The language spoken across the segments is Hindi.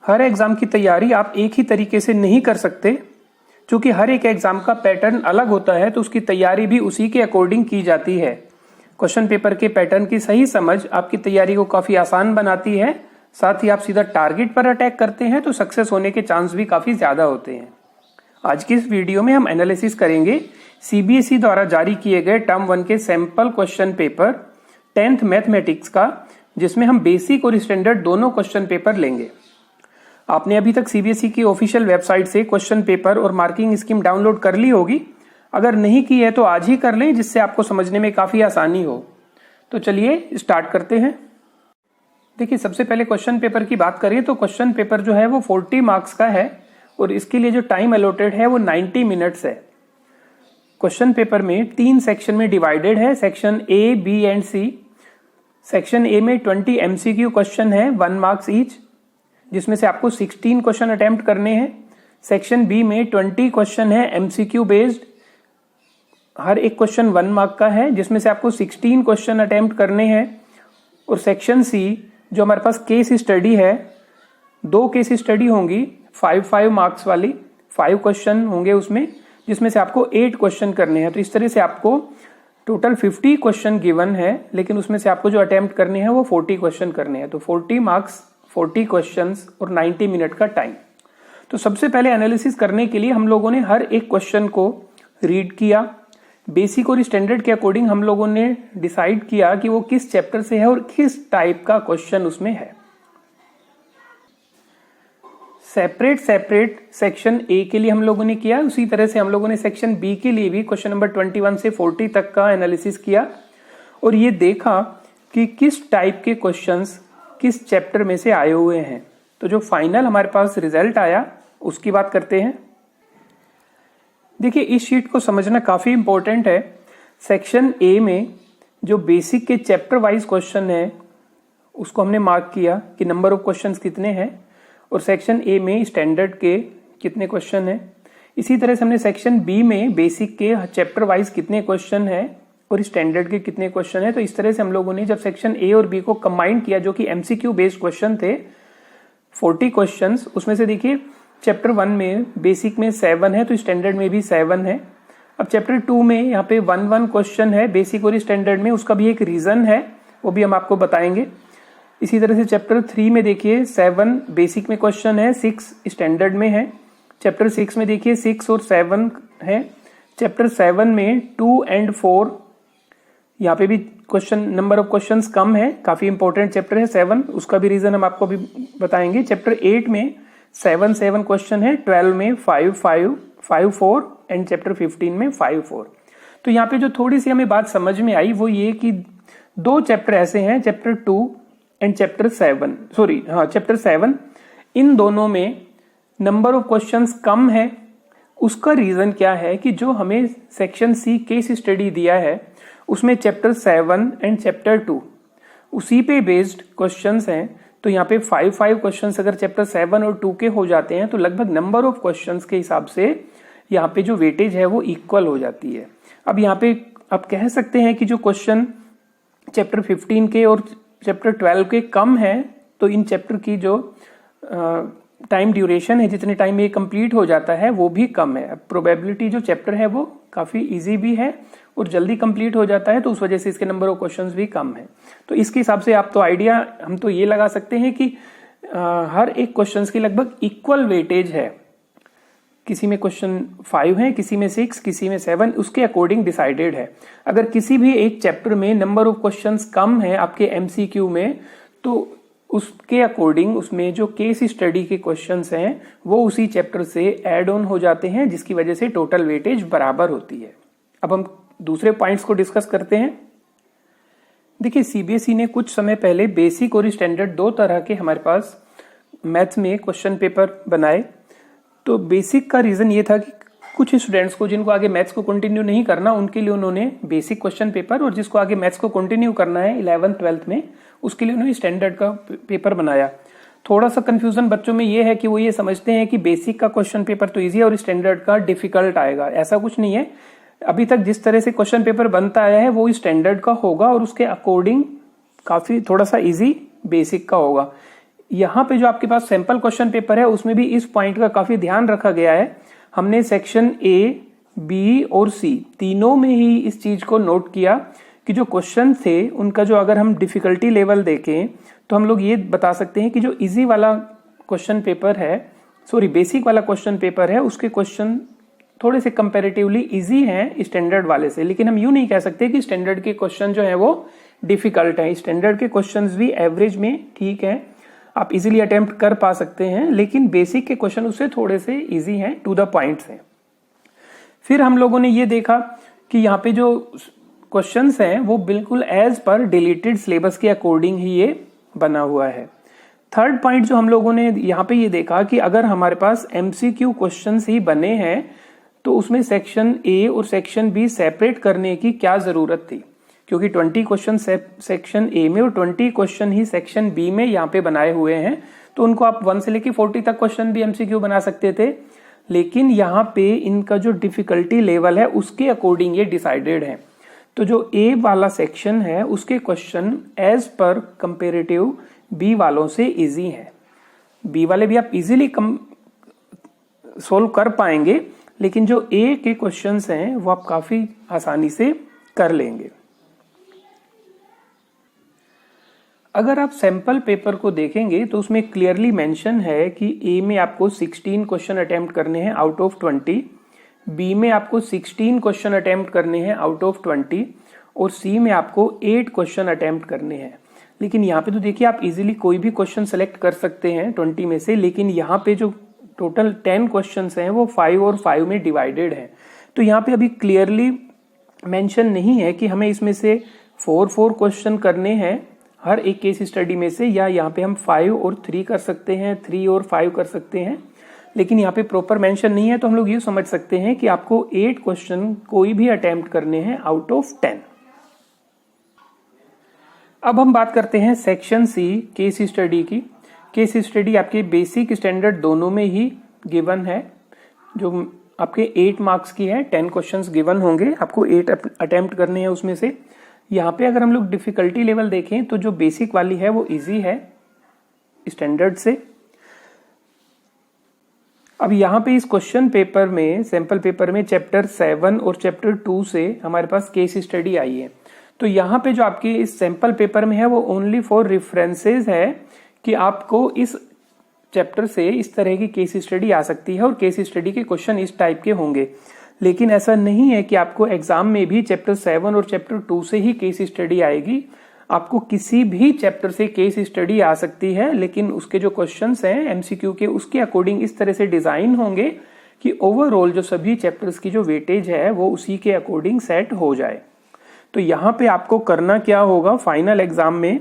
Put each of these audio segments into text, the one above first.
हर एग्जाम की तैयारी आप एक ही तरीके से नहीं कर सकते, क्योंकि हर एक एग्जाम का पैटर्न अलग होता है, तो उसकी तैयारी भी उसी के अकॉर्डिंग की जाती है। क्वेश्चन पेपर के पैटर्न की सही समझ आपकी तैयारी को काफी आसान बनाती है। साथ ही आप सीधा टारगेट पर अटैक करते हैं तो सक्सेस होने के चांस भी काफी ज्यादा होते हैं। आज की इस वीडियो में हम एनालिसिस करेंगे सीबीएसई द्वारा जारी किए गए टर्म 1 के sample question paper 10th mathematics का, जिसमें हम बेसिक और स्टैंडर्ड दोनों क्वेश्चन पेपर लेंगे। आपने अभी तक सीबीएसई की ऑफिशियल वेबसाइट से क्वेश्चन पेपर और मार्किंग स्कीम डाउनलोड कर ली होगी। अगर नहीं की है तो आज ही कर लें, जिससे आपको समझने में काफी आसानी हो। तो चलिए स्टार्ट करते हैं। देखिए, सबसे पहले क्वेश्चन पेपर की बात करें तो क्वेश्चन पेपर जो है वो 40 मार्क्स का है और इसके लिए जो टाइम अलॉटेड है वो 90 मिनट्स है। क्वेश्चन पेपर में 3 सेक्शन में डिवाइडेड है, section A, B and C. Section A में 20 एमसीक्यू क्वेश्चन है, 1 मार्क्स ईच, जिसमें से आपको 16 क्वेश्चन अटेम्प्ट करने हैं। सेक्शन बी में 20 क्वेश्चन है एमसीक्यू बेस्ड, हर एक क्वेश्चन 1 मार्क का है, जिसमें से आपको 16 क्वेश्चन अटेम्प्ट करने हैं। और सेक्शन सी जो हमारे पास केस स्टडी है, 2 केस स्टडी होंगी 5 मार्क्स वाली, 5 क्वेश्चन होंगे उसमें, जिसमें से आपको 8 क्वेश्चन करने हैं। तो इस तरह से आपको टोटल 50 क्वेश्चन गिवन है, लेकिन उसमें से आपको जो अटेम्प्ट करने हैं वो 40 क्वेश्चन करने हैं। तो 40 मार्क्स, 40 क्वेश्चंस और 90 मिनट का टाइम। तो सबसे पहले एनालिसिस करने के लिए हम लोगों ने हर एक क्वेश्चन को रीड किया। बेसिक और स्टैंडर्ड के अकॉर्डिंग हम लोगों ने डिसाइड किया कि वो किस चैप्टर से है और किस टाइप का क्वेश्चन उसमें है। सेपरेट सेक्शन ए के लिए हम लोगों ने किया, उसी तरह से हम लोगों ने सेक्शन बी के लिए भी क्वेश्चन नंबर 21 से 40 तक का एनालिसिस किया और ये देखा कि किस टाइप के क्वेश्चंस किस चैप्टर में से आए हुए हैं। तो जो फाइनल हमारे पास रिजल्ट आया उसकी बात करते हैं। देखिए, इस शीट को समझना काफी इंपॉर्टेंट है। सेक्शन ए में जो बेसिक के चैप्टर वाइज क्वेश्चन है उसको हमने मार्क किया कि नंबर ऑफ क्वेश्चंस कितने हैं, और सेक्शन ए में स्टैंडर्ड के कितने क्वेश्चन हैं। इसी तरह से हमने सेक्शन बी में बेसिक के चैप्टर वाइज कितने क्वेश्चन है और स्टैंडर्ड के कितने क्वेश्चन है। तो इस तरह से हम लोगों ने जब सेक्शन ए और बी को कंबाइन किया, जो कि एमसीक्यू बेस्ड क्वेश्चन थे 40 क्वेश्चंस, उसमें से देखिए चैप्टर 1 में बेसिक में 7 है, तो स्टैंडर्ड में भी 7 है। अब चैप्टर 2 में यहाँ पे 1 क्वेश्चन है बेसिक और स्टैंडर्ड में, उसका भी एक रीजन है, वो भी हम आपको बताएंगे। इसी तरह से चैप्टर 3 में देखिए 7 बेसिक में क्वेश्चन है, 6 स्टैंडर्ड में है। चैप्टर 6 में देखिए 6 और 7 है। चैप्टर 7 में 2 और 4, यहाँ पे भी क्वेश्चन नंबर ऑफ क्वेश्चंस कम है, काफी इंपॉर्टेंट चैप्टर है 7, उसका भी रीजन हम आपको भी बताएंगे। चैप्टर 8 में 7 क्वेश्चन है, 12 में 5 एंड चैप्टर 15 में 5 तो यहाँ पे जो थोड़ी सी हमें बात समझ में आई वो ये कि 2 चैप्टर ऐसे हैं, चैप्टर 2 एंड चैप्टर 7, इन दोनों में नंबर ऑफ क्वेश्चंस कम है। उसका रीजन क्या है कि जो हमें सेक्शन सी केस स्टडी दिया है उसमें चैप्टर 7 एंड चैप्टर 2 उसी पे बेस्ड क्वेश्चंस हैं। तो यहाँ पे 5 क्वेश्चंस अगर चैप्टर 7 और 2 के हो जाते हैं तो लगभग नंबर ऑफ क्वेश्चंस के हिसाब से यहाँ पे जो वेटेज है वो इक्वल हो जाती है। अब यहाँ पे आप कह सकते हैं कि जो क्वेश्चन चैप्टर 15 के और चैप्टर 12 के कम है, तो इन चैप्टर की जो टाइम ड्यूरेशन है, जितने टाइम में ये कंप्लीट हो जाता है वो भी कम है। अब प्रोबेबिलिटी जो चैप्टर है वो काफी इजी भी है और जल्दी कंप्लीट हो जाता है, तो उस वजह से इसके नंबर ऑफ क्वेश्चंस भी कम है। तो इसके हिसाब से आप तो आइडिया हम तो ये लगा सकते हैं कि हर एक क्वेश्चंस की लगभग इक्वल वेटेज है। किसी में क्वेश्चन 5 है, किसी में 6, किसी में 7, उसके अकॉर्डिंग डिसाइडेड है। अगर किसी भी एक चैप्टर में नंबर ऑफ क्वेश्चंस कम है आपके एमसीक्यू में, तो उसके अकॉर्डिंग उसमें जो केस स्टडी के क्वेश्चंस हैं वो उसी चैप्टर से ऐड ऑन हो जाते हैं, जिसकी वजह से टोटल वेटेज बराबर होती है। अब हम दूसरे पॉइंट्स को डिस्कस करते हैं। देखिए, सीबीएसई ने कुछ समय पहले बेसिक और स्टैंडर्ड 2 तरह के हमारे पास मैथ्स में क्वेश्चन पेपर बनाए। तो बेसिक का रीजन ये था कि कुछ स्टूडेंट्स को जिनको आगे मैथ्स को कंटिन्यू नहीं करना, उनके लिए उन्होंने बेसिक क्वेश्चन पेपर, और जिसको आगे मैथ्स को कंटिन्यू करना है 11th 12th में, उसके लिए उन्होंने स्टैंडर्ड का पेपर बनाया। थोड़ा सा कंफ्यूजन बच्चों में ये है कि वो ये समझते हैं कि बेसिक का क्वेश्चन पेपर तो ईजी है और स्टैंडर्ड का डिफिकल्ट आएगा। ऐसा कुछ नहीं है। अभी तक जिस तरह से क्वेश्चन पेपर बनता आया है वो स्टैंडर्ड का होगा और उसके अकॉर्डिंग काफी थोड़ा सा इजी बेसिक का होगा। यहाँ पे जो आपके पास सैंपल क्वेश्चन पेपर है उसमें भी इस पॉइंट का काफी ध्यान रखा गया है। हमने सेक्शन ए, बी और सी तीनों में ही इस चीज को नोट किया कि जो क्वेश्चन थे उनका जो अगर हम डिफिकल्टी लेवल देखें तो हम लोग ये बता सकते हैं कि जो इजी वाला क्वेश्चन पेपर है, सॉरी बेसिक वाला क्वेश्चन पेपर है, उसके क्वेश्चन थोड़े से कंपैरेटिवली इजी हैं स्टैंडर्ड वाले से। लेकिन हम यूं नहीं कह सकते कि स्टैंडर्ड के क्वेश्चन जो है वो डिफिकल्ट है। स्टैंडर्ड के क्वेश्चंस भी एवरेज में ठीक है, आप इजीली अटेम्प्ट कर पा सकते हैं, लेकिन बेसिक के क्वेश्चन उससे थोड़े से इजी हैं, टू द पॉइंट हैं। फिर हम लोगों ने ये देखा कि यहाँ पे जो क्वेश्चंस हैं वो बिल्कुल एज पर डिलीटेड सिलेबस के अकॉर्डिंग ही ये बना हुआ है। थर्ड पॉइंट जो हम लोगों ने यहाँ पे ये देखा कि अगर हमारे पास एमसीक्यू क्वेश्चंस ही बने हैं तो उसमें सेक्शन ए और सेक्शन बी सेपरेट करने की क्या जरूरत थी, क्योंकि 20 क्वेश्चन सेक्शन ए में और 20 क्वेश्चन ही सेक्शन बी में यहाँ पे बनाए हुए हैं, तो उनको आप 1 से लेके 40 तक क्वेश्चन भी एमसीक्यू बना सकते थे। लेकिन यहाँ पे इनका जो डिफिकल्टी लेवल है उसके अकॉर्डिंग ये डिसाइडेड है। तो जो ए वाला सेक्शन है उसके question as per comparative B वालों से इजी है। बी वाले भी आप इजीली सोल्व कर पाएंगे, लेकिन जो ए के क्वेश्चंस हैं वो आप काफी आसानी से कर लेंगे। अगर आप सैंपल पेपर को देखेंगे तो उसमें क्लियरली मेंशन है कि ए में आपको 16 क्वेश्चन अटेम्प्ट करने हैं आउट ऑफ 20, बी में आपको 16 क्वेश्चन अटेम्प्ट करने हैं आउट ऑफ 20 और सी में आपको 8 क्वेश्चन अटेम्प्ट करने हैं। लेकिन यहाँ पे तो देखिए आप इजीली कोई भी क्वेश्चन सेलेक्ट कर सकते हैं 20 में से, लेकिन यहाँ पे जो टोटल 10 क्वेश्चंस हैं वो 5 और 5 में डिवाइडेड हैं। तो यहाँ पे अभी क्लियरली मेंशन नहीं है कि हमें इसमें से 4 क्वेश्चन करने हैं हर एक केस स्टडी में से, या यहाँ पे हम 5 और 3 कर सकते हैं, 3 और 5 कर सकते हैं। लेकिन यहाँ पे प्रॉपर मेंशन नहीं है, तो हम लोग ये समझ सकते हैं कि आपको 8 क्वेश्चन कोई भी अटेम्प्ट करने हैं आउट ऑफ 10। अब हम बात करते हैं सेक्शन सी केस स्टडी की। केस स्टडी आपके बेसिक स्टैंडर्ड दोनों में ही गिवन है, जो आपके 8 मार्क्स की है। 10 क्वेश्चंस गिवन होंगे, आपको 8 अटेम्प्ट करने हैं उसमें से। यहाँ पे अगर हम लोग डिफिकल्टी लेवल देखें तो जो बेसिक वाली है वो इजी है स्टैंडर्ड से। अब यहाँ पे इस क्वेश्चन पेपर में, सैंपल पेपर में चैप्टर 7 और चैप्टर 2 से हमारे पास केस स्टडी आई है। तो यहाँ पे जो आपके इस सैंपल पेपर में है वो ओनली फॉर रेफरेंसेस है कि आपको इस चैप्टर से इस तरह की केस स्टडी आ सकती है और केस स्टडी के क्वेश्चन इस टाइप के होंगे। लेकिन ऐसा नहीं है कि आपको एग्जाम में भी चैप्टर 7 और चैप्टर 2 से ही केस स्टडी आएगी। आपको किसी भी चैप्टर से केस स्टडी आ सकती है, लेकिन उसके जो क्वेश्चंस हैं एमसीक्यू के उसके अकॉर्डिंग इस तरह से डिजाइन होंगे कि ओवरऑल जो सभी चैप्टर्स की जो वेटेज है वो उसी के अकॉर्डिंग सेट हो जाए। तो यहाँ पे आपको करना क्या होगा, फाइनल एग्जाम में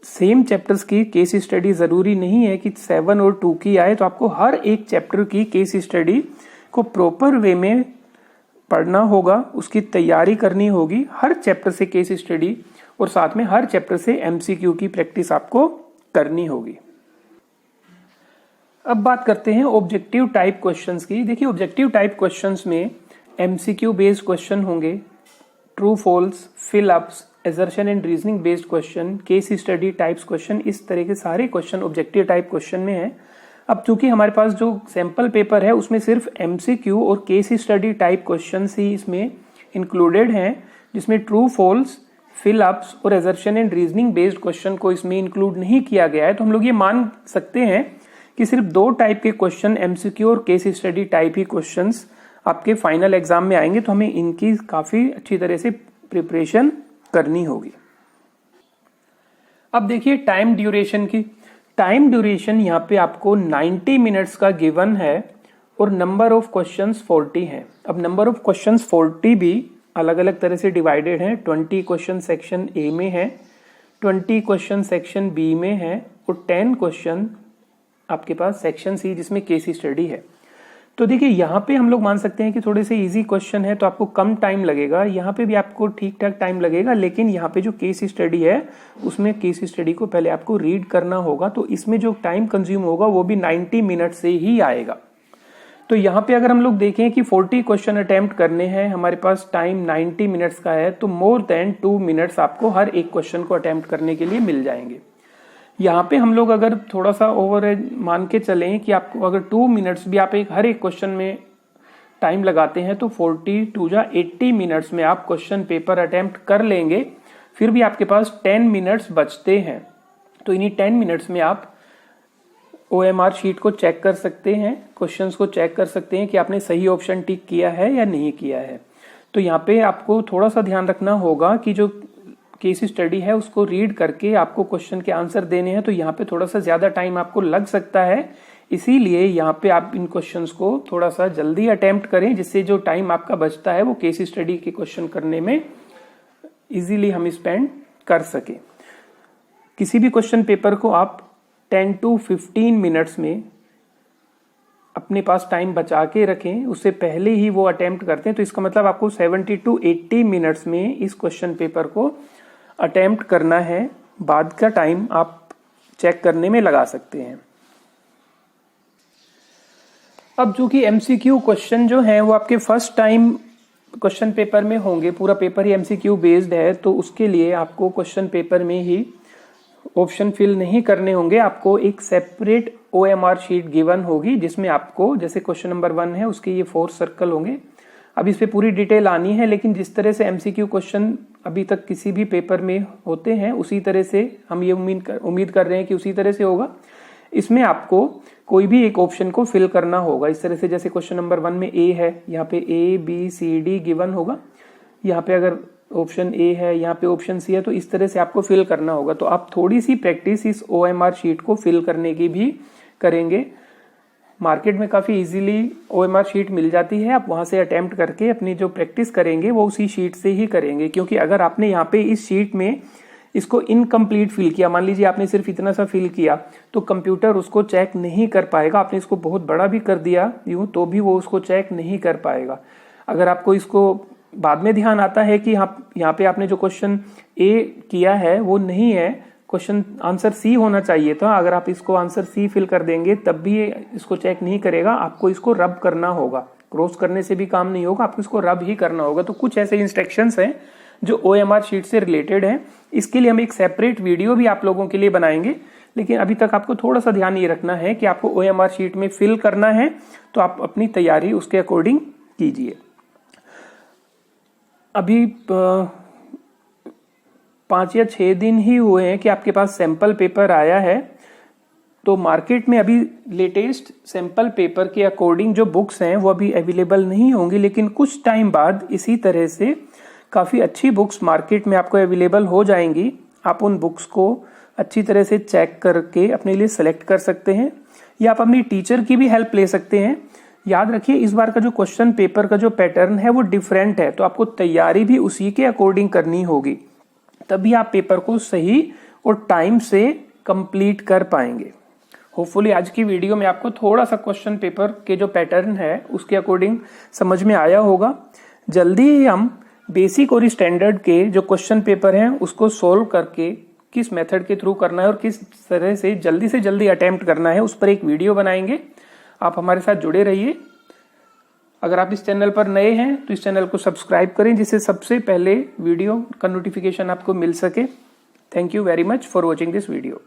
सेम चैप्टर्स की केस स्टडी जरूरी नहीं है कि 7 और 2 की आए, तो आपको हर एक चैप्टर की केस स्टडी को प्रॉपर वे में पढ़ना होगा, उसकी तैयारी करनी होगी, हर चैप्टर से केस स्टडी और साथ में हर चैप्टर से एमसीक्यू की प्रैक्टिस आपको करनी होगी। अब बात करते हैं ऑब्जेक्टिव टाइप क्वेश्चंस की। देखिए ऑब्जेक्टिव टाइप क्वेश्चंस में एमसीक्यू बेस्ड क्वेश्चन होंगे, true false, fill ups, assertion and reasoning based question, case study types question, इस तरह के सारे क्वेश्चन ऑब्जेक्टिव टाइप क्वेश्चन में है। अब चूंकि हमारे पास जो सैंपल पेपर है उसमें सिर्फ एमसीक्यू और केस स्टडी टाइप क्वेश्चंस ही इसमें इंक्लूडेड हैं, जिसमें ट्रू फॉल्स, फिल अप्स और assertion and reasoning based question को इसमें इंक्लूड नहीं किया गया है। तो हम लोग ये मान सकते हैं कि सिर्फ 2 टाइप के क्वेश्चन एमसीक्यू और केस स्टडी टाइप ही क्वेश्चंस आपके फाइनल एग्जाम में आएंगे, तो हमें इनकी काफी अच्छी तरह से प्रिपरेशन करनी होगी। अब देखिए टाइम ड्यूरेशन की। टाइम ड्यूरेशन यहाँ पे आपको 90 मिनट्स का गिवन है और नंबर ऑफ क्वेश्चंस 40 हैं। अब नंबर ऑफ क्वेश्चंस 40 भी अलग अलग तरह से डिवाइडेड हैं। 20 क्वेश्चन सेक्शन ए में है, 20 क्वेश्चन सेक्शन बी में है और 10 क्वेश्चन आपके पास सेक्शन सी जिसमें केस स्टडी है। तो देखिए यहाँ पे हम लोग मान सकते हैं कि थोड़े से इजी क्वेश्चन है तो आपको कम टाइम लगेगा, यहाँ पे भी आपको ठीक ठाक टाइम लगेगा, लेकिन यहाँ पे जो केस स्टडी है उसमें केस स्टडी को पहले आपको रीड करना होगा, तो इसमें जो टाइम कंज्यूम होगा वो भी 90 मिनट से ही आएगा। तो यहाँ पे अगर हम लोग देखें कि 40 क्वेश्चन अटेम्प्ट करने हैं, हमारे पास टाइम 90 मिनट्स का है, तो मोर देन 2 मिनट्स आपको हर एक क्वेश्चन को अटेम्प्ट करने के लिए मिल जाएंगे। यहाँ पे हम लोग अगर थोड़ा सा ओवर मान के चलें कि आपको अगर 2 मिनट्स भी आप हर एक क्वेश्चन में टाइम लगाते हैं तो 42 या 80 मिनट्स में आप क्वेश्चन पेपर अटेम्प्ट कर लेंगे। फिर भी आपके पास 10 मिनट्स बचते हैं, तो इन्हीं 10 मिनट्स में आप OMR शीट को चेक कर सकते हैं, क्वेश्चंस को चेक कर सकते हैं कि आपने सही ऑप्शन टिक किया है या नहीं किया है। तो यहाँ पे आपको थोड़ा सा ध्यान रखना होगा कि जो केस स्टडी है उसको रीड करके आपको क्वेश्चन के आंसर देने हैं, तो यहाँ पे थोड़ा सा ज्यादा टाइम आपको लग सकता है। इसीलिए यहाँ पे आप इन क्वेश्चंस को थोड़ा सा जल्दी अटेम्प्ट करें, जिससे जो टाइम आपका बचता है वो केस स्टडी के क्वेश्चन करने में इजीली हम स्पेंड कर सके। किसी भी क्वेश्चन पेपर को आप 10 to 15 मिनट्स में अपने पास टाइम बचा के रखें, उससे पहले ही वो अटेम्प्ट करते हैं, तो इसका मतलब आपको 70 to 80 मिनट्स में इस क्वेश्चन पेपर को अटेम्प्ट करना है। बाद का टाइम आप चेक करने में लगा सकते हैं। अब जो कि MCQ क्वेश्चन जो है वो आपके फर्स्ट टाइम क्वेश्चन पेपर में होंगे, पूरा पेपर ही MCQ बेस्ड है, तो उसके लिए आपको क्वेश्चन पेपर में ही ऑप्शन फिल नहीं करने होंगे। आपको एक सेपरेट OMR शीट गिवन होगी, जिसमें आपको जैसे क्वेश्चन नंबर 1 है उसके ये 4 सर्कल होंगे। अब इस पे पूरी डिटेल आनी है, लेकिन जिस तरह से MCQ क्वेश्चन अभी तक किसी भी पेपर में होते हैं उसी तरह से हम ये उम्मीद कर रहे हैं कि उसी तरह से होगा। इसमें आपको कोई भी एक ऑप्शन को फिल करना होगा। इस तरह से जैसे क्वेश्चन नंबर 1 में A है, यहाँ पे A B C D given होगा, यहाँ पे अगर ऑप्शन A है, यहाँ पे ऑप्शन C है, तो इस तरह से आपको फिल करना होगा। तो आप थोड़ी सी प्रैक्टिस इस OMR शीट को फिल करने की भी करेंगे। मार्केट में काफी इजीली OMR शीट मिल जाती है, आप वहां से अटेम्प्ट करके अपनी जो प्रैक्टिस करेंगे वो उसी शीट से ही करेंगे। क्योंकि अगर आपने यहाँ पे इस शीट में इसको इनकम्प्लीट फिल किया, मान लीजिए आपने सिर्फ इतना सा फिल किया, तो कंप्यूटर उसको चेक नहीं कर पाएगा। आपने इसको बहुत बड़ा भी कर दिया यूं तो भी वो उसको चेक नहीं कर पाएगा। अगर आपको इसको बाद में ध्यान आता है कि यहाँ पे आपने जो क्वेश्चन A किया है वो नहीं है, क्वेश्चन आंसर C होना चाहिए था, अगर आप इसको आंसर C फिल कर देंगे तब भी इसको चेक नहीं करेगा। आपको इसको रब करना होगा, क्रॉस करने से भी काम नहीं होगा, आपको इसको रब ही करना होगा। तो कुछ ऐसे इंस्ट्रक्शंस हैं जो OMR शीट से रिलेटेड हैं। इसके लिए हम एक सेपरेट वीडियो भी आप लोगों के लिए बनाएंगे, लेकिन अभी तक आपको थोड़ा सा ध्यान ये रखना है कि आपको OMR शीट में फिल करना है, तो आप अपनी तैयारी उसके अकॉर्डिंग कीजिए। अभी 5 या 6 दिन ही हुए हैं कि आपके पास सैंपल पेपर आया है, तो मार्केट में अभी लेटेस्ट सैंपल पेपर के अकॉर्डिंग जो बुक्स हैं वो अभी अवेलेबल नहीं होंगी, लेकिन कुछ टाइम बाद इसी तरह से काफ़ी अच्छी बुक्स मार्केट में आपको अवेलेबल हो जाएंगी। आप उन बुक्स को अच्छी तरह से चेक करके अपने लिए सेलेक्ट कर सकते हैं, या आप अपनी टीचर की भी हेल्प ले सकते हैं। याद रखिए इस बार का जो क्वेश्चन पेपर का जो पैटर्न है वो डिफरेंट है, तो आपको तैयारी भी उसी के अकॉर्डिंग करनी होगी, तभी आप पेपर को सही और टाइम से कंप्लीट कर पाएंगे। होपफुली आज की वीडियो में आपको थोड़ा सा क्वेश्चन पेपर के जो पैटर्न है उसके अकॉर्डिंग समझ में आया होगा। जल्दी ही हम बेसिक और स्टैंडर्ड के जो क्वेश्चन पेपर हैं उसको सोल्व करके किस मेथड के थ्रू करना है और किस तरह से जल्दी अटेम्प्ट करना है उस पर एक वीडियो बनाएंगे। आप हमारे साथ जुड़े रहिए। अगर आप इस चैनल पर नए हैं तो इस चैनल को सब्सक्राइब करें, जिससे सबसे पहले वीडियो का नोटिफिकेशन आपको मिल सके। Thank you very much for watching this video.